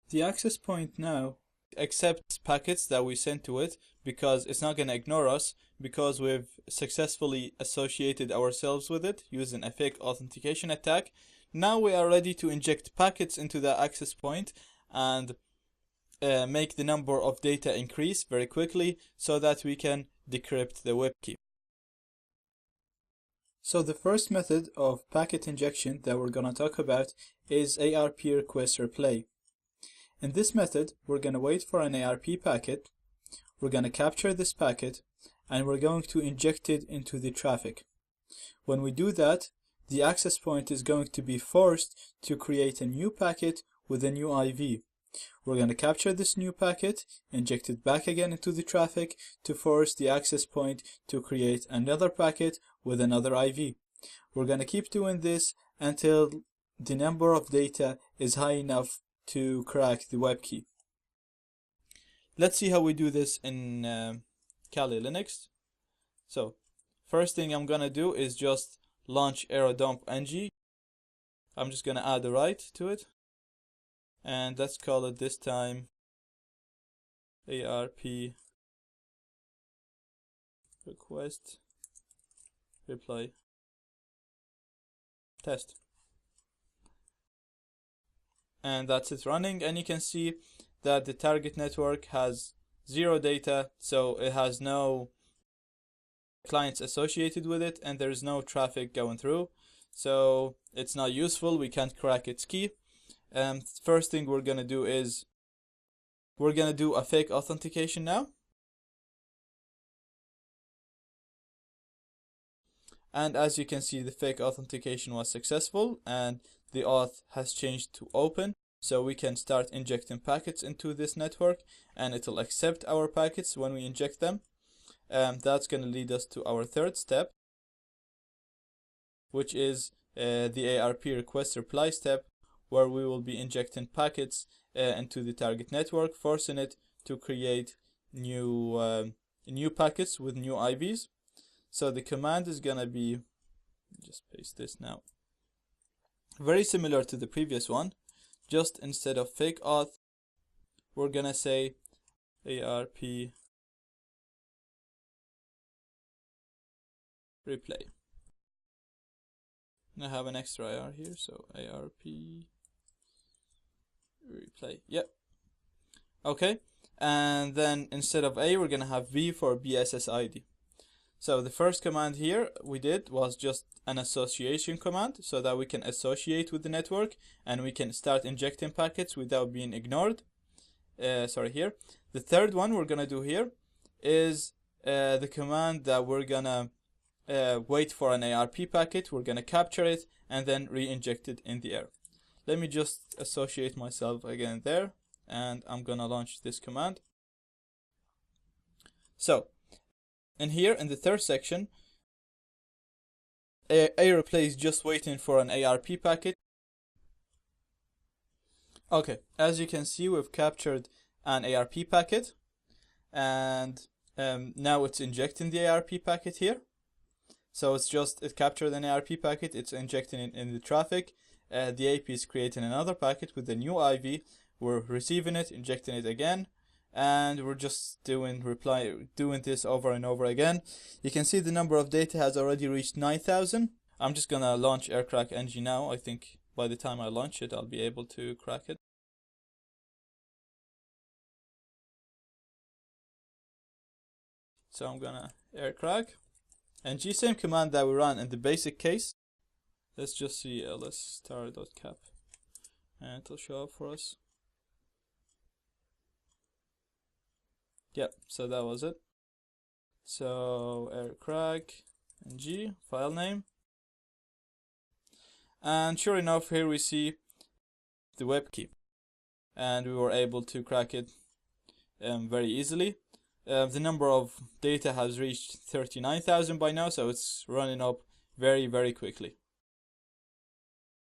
The access point now accepts packets that we send to it because it's not going to ignore us because we've successfully associated ourselves with it using a fake authentication attack. Now we are ready to inject packets into the access point and make the number of data increase very quickly so that we can decrypt the WEP key. So the first method of packet injection that we're going to talk about is ARP request replay. In this method, we're going to wait for an ARP packet, we're going to capture this packet, and we're going to inject it into the traffic. When we do that, the access point is going to be forced to create a new packet with a new IV. We're going to capture this new packet, inject it back again into the traffic to force the access point to create another packet with another IV. We're going to keep doing this until the number of data is high enough to crack the WEP key. Let's see how we do this in Kali Linux. So first thing I'm gonna do is just launch aerodump-ng. I'm just gonna add a write to it, and let's call it this time ARP request reply test. And that's it running, and you can see that the target network has 0 data, so it has no clients associated with it and there's no traffic going through, so it's not useful. We can't crack its key. First thing we're gonna do is we're gonna do a fake authentication now, and as you can see, the fake authentication was successful and the auth has changed to open, so we can start injecting packets into this network and it'll accept our packets when we inject them. That's going to lead us to our third step, which is the ARP request reply step, where we will be injecting packets into the target network, forcing it to create new packets with new IVs. So the command is going to be, just paste this now, very similar to the previous one, just instead of fake auth, we're gonna say ARP replay. I have an extra IR here, so ARP replay. Yep. Okay, and then instead of A, we're gonna have V for BSSID. So the first command here we did was just an association command, so that we can associate with the network and we can start injecting packets without being ignored. Here. The third one we're gonna do here is the command that we're gonna wait for an ARP packet, we're gonna capture it and then re-inject it in the air. Let me just associate myself again there, and I'm gonna launch this command. So in here, in the third section, replay is just waiting for an ARP packet. Okay, as you can see, we've captured an ARP packet, and now it's injecting the ARP packet here. So it captured an ARP packet, it's injecting it in the traffic. The AP is creating another packet with a new IV. We're receiving it, injecting it again, and we're just doing this over and over again. You can see the number of data has already reached 9,000. I'm just gonna launch aircrack-ng now. I think by the time I launch it, I'll be able to crack it. So I'm gonna aircrack-ng, same command that we ran in the basic case. Let's just see lsstar.cap, and it'll show up for us. Yep, so that was it. So aircrack-ng, file name. And sure enough, here we see the WEP key. And we were able to crack it very easily. The number of data has reached 39,000 by now, so it's running up very, very quickly.